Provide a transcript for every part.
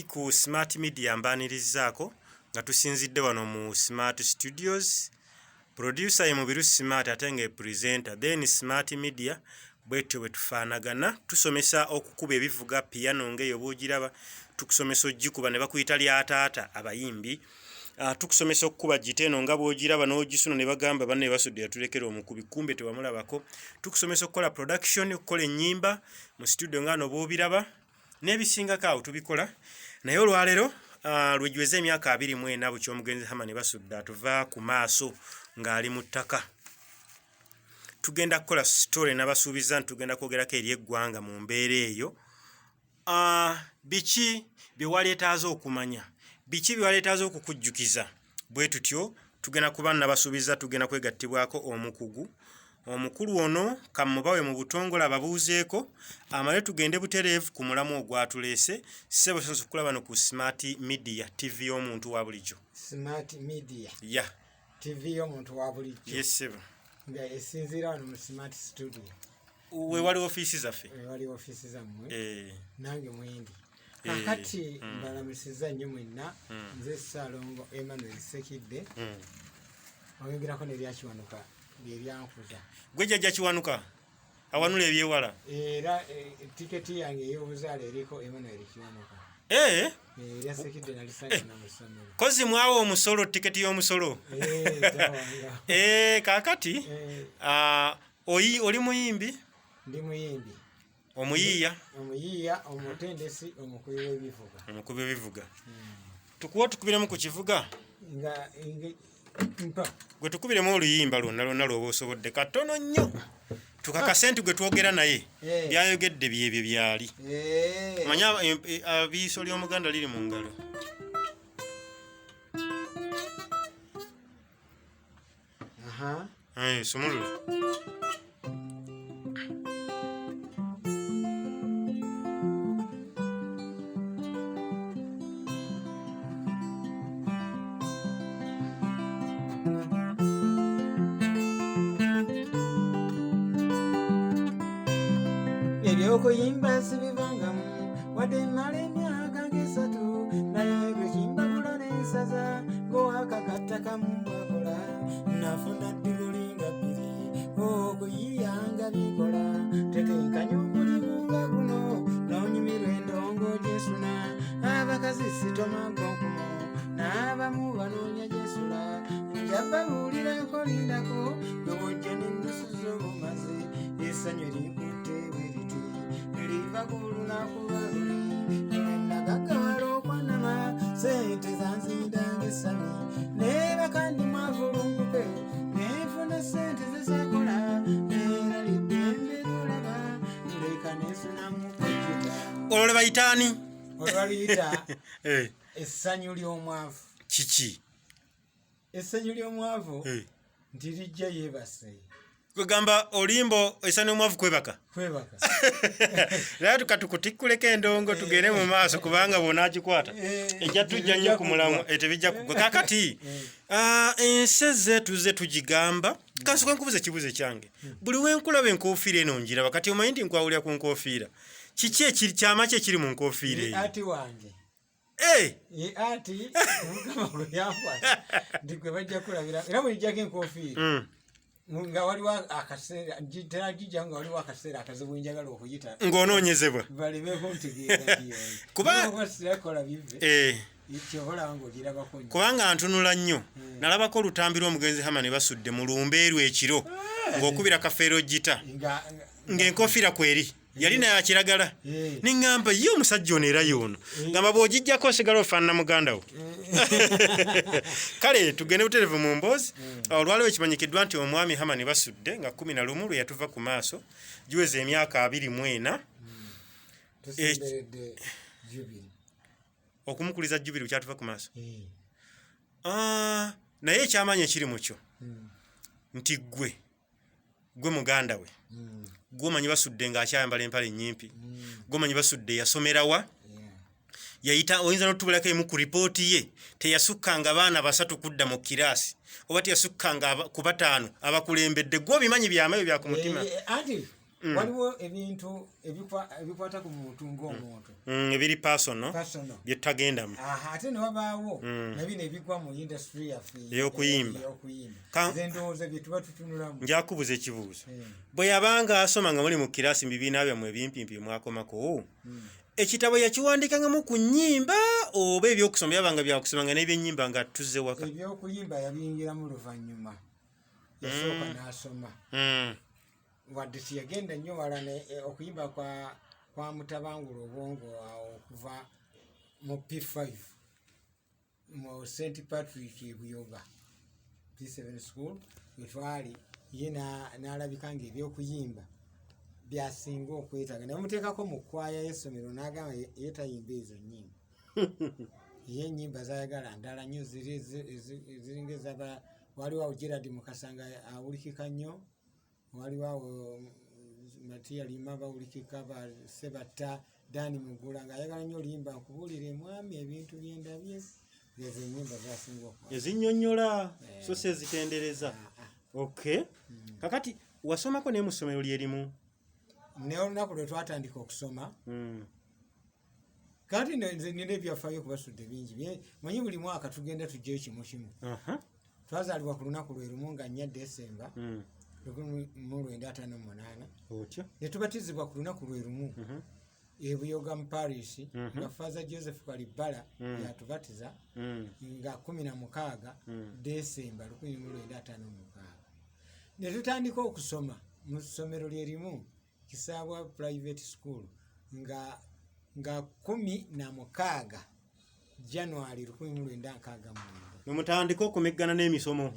Ku Smart Media mbanirizaako nga tusinzidde wano mu Smart Studios. Producer ye Mubiru Smart atenge presenter. Then Smart Media bwetyo bwetufaanagana. Tusomesa okukuba ebivuga piano ngeyo bwogiraba. Tukusomesa ogikuba ne bakuyita lya taata abayimbi. Tukusomesa okukuba giteno nga bwogiraba n'ogisuno ne bagamba banne basudde yatulekera omukubi kumbe tewamulabako. Tukusomesa okukola production, okukola ennyimba mu studio nga no bwobiraba. N'ebisingako awo tubikola naye olwaleero lwegiweze emyaka 24 bukyo omugenzi Hamani Basudde atuva ku maaso ng'ali mu ttaka. Tugenda kukola story n'abasuubiza tugenda kwogerako eri eggwanga mu mbeera eyo. Biki bye waleetaaza okumanya, biki bye waleetaaza okukujjukiza. Bwe tutyo tugenda kuba n'abasuubiza tugenda kwegattibwako omukugu. Omukulu ono kamubawe mu butongole ababuuzeeko amale tugende butereevu ku mulamu ogwatuleese. Sebo sonso kula bano ku Smart Media TV y'omuntu wa bulijjo. Smart Media TV y'omuntu wa bulijjo. Yes sebo. Nga esinziira wano mu Smart Studio. We wali office zaffe. Wali office zammwe. Nange mwendi. Kakati mbalamusiza nnyo mwenna nze Salongo Emmanuel Sekidde. Oyogerako n'eryakiwanuka. Gwe jjajja Kiwanuka awanula ebyewala era tiketi yange ey'obuzaale eriko Emmanuel Kiwanuka. Era Sekidde nalisanga na musomero. Kozi mwawo omusolo tiketi y'omusolo. Kakati oli muyimbi? Ndi muyimbi. Omuyiiya? Omuyiiya, omutendesi, omukubi w'ebivuga. Omukubi w'ebivuga. Tukuwa tukubiremu ku kivuga? Gwe tukubiremu oluyimba lwonna lw'oba osobodde katono nnyo tukakasente gwe twogera naye byayogedde byebyo byali manya abiiso ly'omuganda liri mu ngalo. Sumulula. Ebyokuyimba sibivangamu wadde mmala emyaka ng'esatu naye gwe kimbabula n'ensaza ng'owakakatta kamu bwakola nafuna diguli nga 2 okuyiiya nga bikola tetenkanya omulimu nga guno n'onyumirwa endongo gyesuna abakazi sitomagonkumu n'abamu banoonya gyesula njababuulira nkolindako gwe wojja n'ennusu z'obumaze essanyu erikutte bweriti liva ku lunaku lwaluli nagagawala okwanama sente zanzindanga essami neera kandi mwavulunguke nenfuna sente zezakola neera liddembe lyolaba leka nensunamu kojjuta. Olwo le bayitaani? Olwaliyita essanyu ly'omwavu. Kiki? Essanyu ly'omwavu nti lijja yeebase. Kugamba olimbo essanyu omwavu kwebaka? Kwebaka. Naye tukatukutikkuleko endongo tugende mu maaso kubanga bw'onaagikwata ejja tujja nnyo ku mulamu tebijja kugwa. Kaakati ensi zeetu ze tugigamba kansoka nkubuze kibuze kyange. Buli wenkulaba enkoofiira eno njiraba kati omanyi nti nkwawulira ku nkoofiira. Kiki kyama ki ekiri mu nkoofiira eyo? Ati wange. Ati mukama gwe yampa ndi gwe bajja kulabira era bw'ejjako enkoofiira nga waliwo akaseera teragijja nga waliwo akaseera akazibu njagala okuyita ng'onoonyezebwa balibeko ntegeera kubanga bive kyobola nga ogirabako nnyo kubanga ntunula nnyo nalabako olutambi lw'omugenzi Hamani Basudde mu lumbeerwe ekiro ng'okubira kafeero gita ng'enkoofiira kweri yali naye akiragala niŋŋamba ye omusajja ono era y'ono ngamba bw'ogijjako osigala ofaanana muganda wo. Kale tugende butereevu mu mboozi. Olwaliwo ekimanyikiddwa nti omwami Hamani Basudde nga 11 lwe yatuva ku maaso giweze emyaka 24 okumukuliza Jubiri kyatuva ku maaso. Naye ekyamanyi ekiri mu kyo nti gwe muganda we gw'omanyi Basudde ng'akyayambala empale ennyimpi gw'omanyi Basudde yasomerawa yayita oyinza n'otubulako emu ku ripooti ye teyasukkanga baana 3 kudda mu kiraasi oba teyasukkanga ku 5 abakulembedde gw'obimanyi byamayo bya ku mutima. waliwo ebintu ebikwata ku muntu ng'omuntu ebiri personal byetagendamu ate ne wabaawo nabino ebigwa mu industry yaffe ey'okuyimba ze ndowooza bye tuba tutunulamu. njakubuza ekibuuzo bwe yabanga asoma nga muli mu kiraasi mu bibiina byammwe ebimpimpi mwakomako ekitabo yakiwandiikangamu ku nnyimba oba ebyokusoma byabanga byakusoma nga n'ebyennyimba nga tuzze waka? ebyokuyimba yabiyingiramu luvannyuma yasooka n'asoma wadde tiyagenda nnyo wala okuyimba kwa Mutabangula Obwongo okuva mu P5 mu St Patrick Buyoga P7 school wetwali ye n'alabika nga ebyokuyimba byasinga okwetaaga naye muteekako mu kwaya y'essomero n'agamba yeetayimba ezo nnyimba ye ennyimba zayagala ndala nnyo ziringa ezaba waliwo awo Gerard Mukasanga awulikika nnyo, waliwo awo Matiya Lima bawulikika, Sebatta, Dani Mugula ng'ayagala nnyo oluyimba nkubuulire mwami ebintu byendabye ezo ennyimba zasinga okuba ezinnyonnyola so si ezitendereza. Okay. Kakati wasomako naye mu ssomero lyerimu ne olunaku lwe twatandika okusoma kati nze nina ebyafaayo kubasudde bingi manyi buli mwaka tugenda tujjayo kimu kimu. Twazaalibwa ku lunaku lwe lumu nga 4 Desemba 1958 otyo ne tubatizibwa ku lunaku lwe lumu ebuyoga mu Paris nga Father Joseph Kalibala yatubatiza nga 16 Desemba 1956 ne tutandika okusoma mu ssomero lyerimu Kisaabwa Private School nga 16 January 1969 nomutandika okumeggana n'emisomo.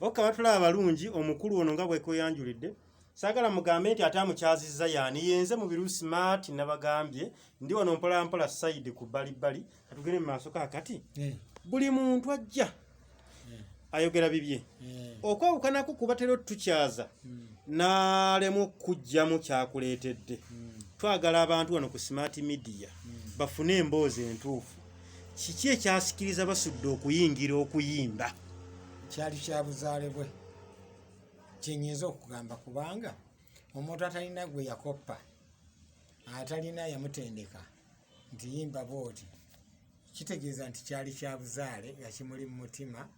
Okaba tulaba balungi omukulu ono nga bwekweyanjulidde saagala mugambe nti ate amukyazizza yaani yenze mu biru smart nabagambye ndi wano mpolampola side ku bbalibbali katugende mu maaso kakati buli muntu ajja ayogera bibye okwawukanako kubatera tukyaza n'alemu okujjamu kyakuleetedde. Twagala abantu wano ku smart media bafune emboozi entuufu. Kiki ekyasikiriza basudde okuyingira okuyimba? Kyali kya buzaale bwe kyenyinza okugamba kubanga omuntu atalina gwe yakoppa atalina yamutendeka nti yimba bwoti kitegeeza nti kyali kya buzaale nga kimuli mu mutima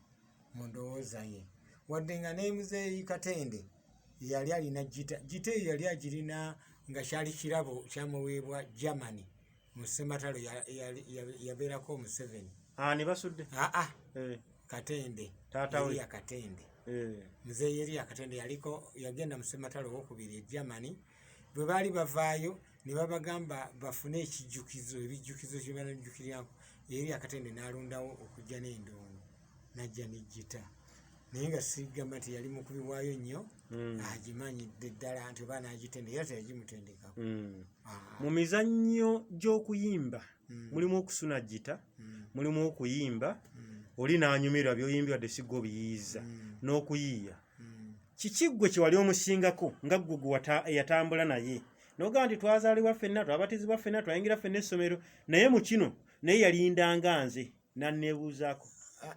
mu ndowooza ye wadde nga n'emuzeeyi Katende yali alina gita eyo yali agirina nga kyali kirabo kyamuweebwa Germany mu Ssematalo yabeerako Museveni. Ne basudde Katende taata we ya Katende muzeeyi yali Katende yagenda mu Ssematalo owokubiri Germany bwe baali bavaayo ne babagamba bafune ebijjukizo kye banajjukirako eri Katende n'alondawo okujja n'endongo najja n'ejjita naye nga sigamba nti yali mukubibwayo nnyo agimanyidde ddala nti oba n'agitende era teyagimutendekako. Mu mizannyo gy'okuyimba mulimu okusuna jjita mulimu okuyimba oli n'anyumirwa byoyimbirwa ddesi gwe obiyiiza n'okuyiiya. Kiki ggwe kye wali omusingako nga ggwe yatambula naye n'ogamba nti twazaalibwa ffenna twabatizibwa ffenna twayingira ffenna essomero naye mu kino naye yalindanga nze nanneebuuzaako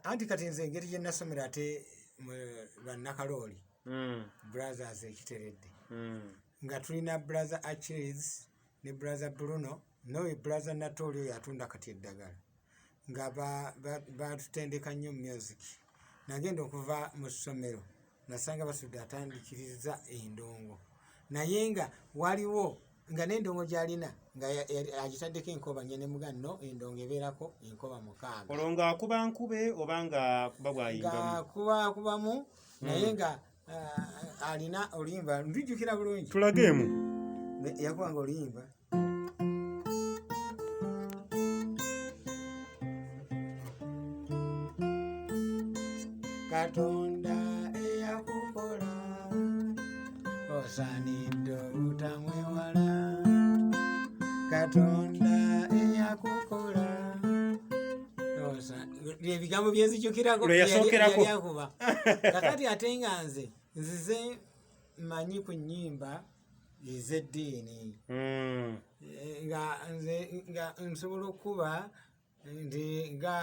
anti kati nze engeri gye nasomera ate bannakalooli brothers ekiteredde nga tulina brother Achilles ne brother Bruno nowe brother Natoli oyo atunda kati eddagala nga batutendeka nnyo music. Nagenda okuva mu ssomero nasanga basudde atandikiriza endongo naye nga waliwo nga n'endongo gy'alina nga agitaddeko enkoba nyene muga nno endongo ebeerako enkoba 6 olwo ng'akuba nkube oba ng'akuba bw'ayimbamu akubamu naye nga alina oluyimba ndujjukira bulungi tulageemu yakubanga oluyimba Katonda eyakukola osaanidde obutamwewala Katonda eyakukola ebigambo byenzijukirako yali akuba kakati ate nga nzize mmanyi ku nnyimba ez'eddiini nga nsobola okuba nti nga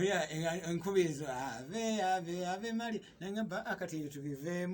oya enkubirizo ave mali nangamba akati tubiveemu